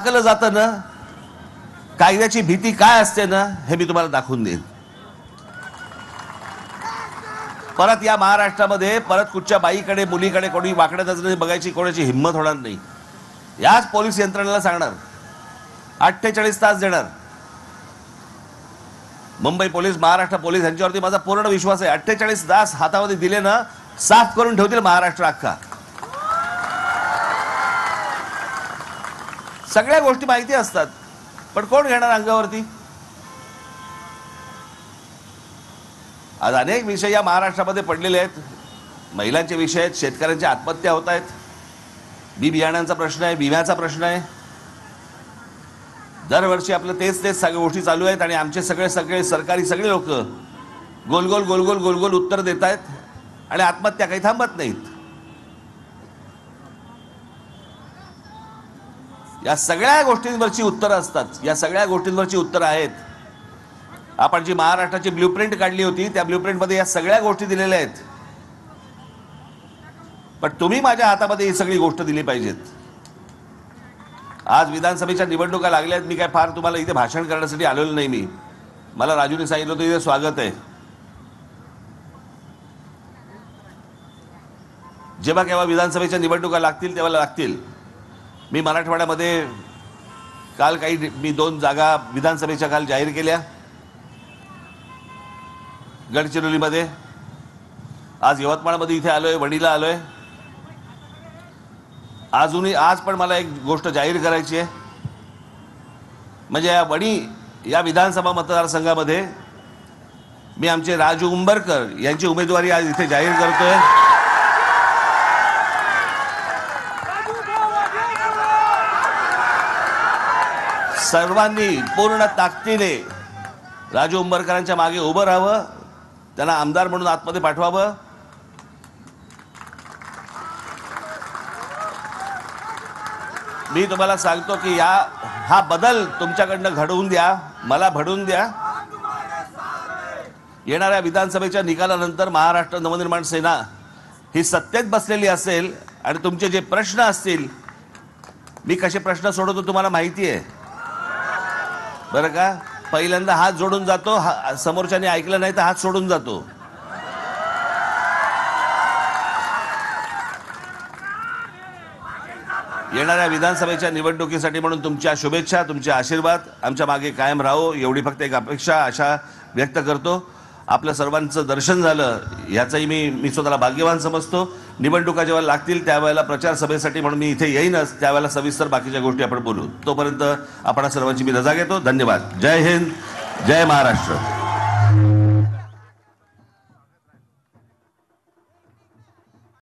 केलं जातं ना, कायद्याची भीती काय असते ना, हे मी तुम्हाला दाखवून देईन. परत या महाराष्ट्रामध्ये परत कुठच्या बाईकडे मुलीकडे कोणी वाकड्या नजरेने बघायची कोणाची हिंमत होणार नाही. याच पोलीस यंत्रणेला सांगणार, 48 तास देणार. मुंबई पोलीस, महाराष्ट्र पोलीस यांच्यावरती माझा पूर्ण विश्वास आहे. 48 तास हातामध्ये दिले ना, साफ करून ठेवतील महाराष्ट्र अख्खा. सगळ्या गोष्टी माहिती असतात, पण कोण घेणार अंगावरती? आज अनेक विषय या महाराष्ट्रामध्ये पडलेले आहेत. महिलांचे विषय आहेत, शेतकऱ्यांच्या आत्महत्या होत आहेत, बी बियाण्यांचा प्रश्न आहे, विम्याचा प्रश्न आहे. दरवर्षी आपलं तेच सगळ्या गोष्टी चालू आहेत आणि आमचे सगळे सरकारी सगळे लोक गोल गोल उत्तर देत आहेत आणि आत्महत्या काही थांबत नाहीत. या सगळ्या गोष्टींवरची उत्तरं असतात, या सगळ्या गोष्टींवरची उत्तरं आहेत. आपण जी महाराष्ट्राची ब्ल्यूप्रिंट काढली होती, त्या ब्ल्यूप्रिंटमध्ये या सगळ्या गोष्टी दिलेल्या आहेत. पण तुम्ही माझ्या हातामध्ये ही सगळी गोष्ट दिली पाहिजेत. आज विधानसभेच्या निवडणुका लागल्या आहेत. मी काय फार तुम्हाला इथे भाषण करण्यासाठी आलेलो नाही. मला राजूने सांगितलं होतं इथे स्वागत आहे. जेव्हा केव्हा विधानसभेच्या निवडणुका लागतील तेव्हा लागतील. मी मराठवाड्यामध्ये काल मी 2 जागा विधानसभेच्या काल जाहीर केल्या. गडचिरोलीमध्ये, आज यवतमाळमध्ये इथे आलोय, वणीला आलोय. आज पण मला एक गोष्ट जाहीर करायची आहे. म्हणजे या वणी या विधानसभा मतदारसंघामध्ये मी आमचे राजू उंबरकर यांची उमेदवारी आज इथे जाहीर करतोय. सर्वांनी पूर्ण ताकदीने राजू उंबरकरांच्या मागे उभं राहावं, त्यांना आमदार म्हणून आतमध्ये पाठवावं. मी तुम्हाला सांगतो की हा बदल तुमच्याकडनं घडवून द्या, मला घडवून द्या. येणाऱ्या विधानसभेच्या निकालानंतर महाराष्ट्र नवनिर्माण सेना ही सत्तेत बसलेली असेल आणि तुमचे जे प्रश्न असतील, मी कसे प्रश्न सोडवतो तुम्हाला माहिती आहे बरं का. पहिल्यांदा हात जोडून जातो, समोरच्याने ऐकलं नाही तर हात सोडून जातो. येणाऱ्या विधानसभेच्या निवडणुकीसाठी म्हणून तुमच्या शुभेच्छा, तुमचे आशीर्वाद आमच्या मागे कायम राहो, एवढी फक्त एक अपेक्षा आशा व्यक्त करतो. आपल्या सर्वांचं दर्शन झालं याचंही मी स्वतःला भाग्यवान समजतो. निवडणुका जेव्हा लागतील त्यावेळेला प्रचार सभेसाठी म्हणून मी इथे येईनच, त्यावेळेला सविस्तर बाकीच्या गोष्टी आपण बोलू. तोपर्यंत आपण सर्वांची मी रजा घेतो. धन्यवाद. जय हिंद, जय महाराष्ट्र.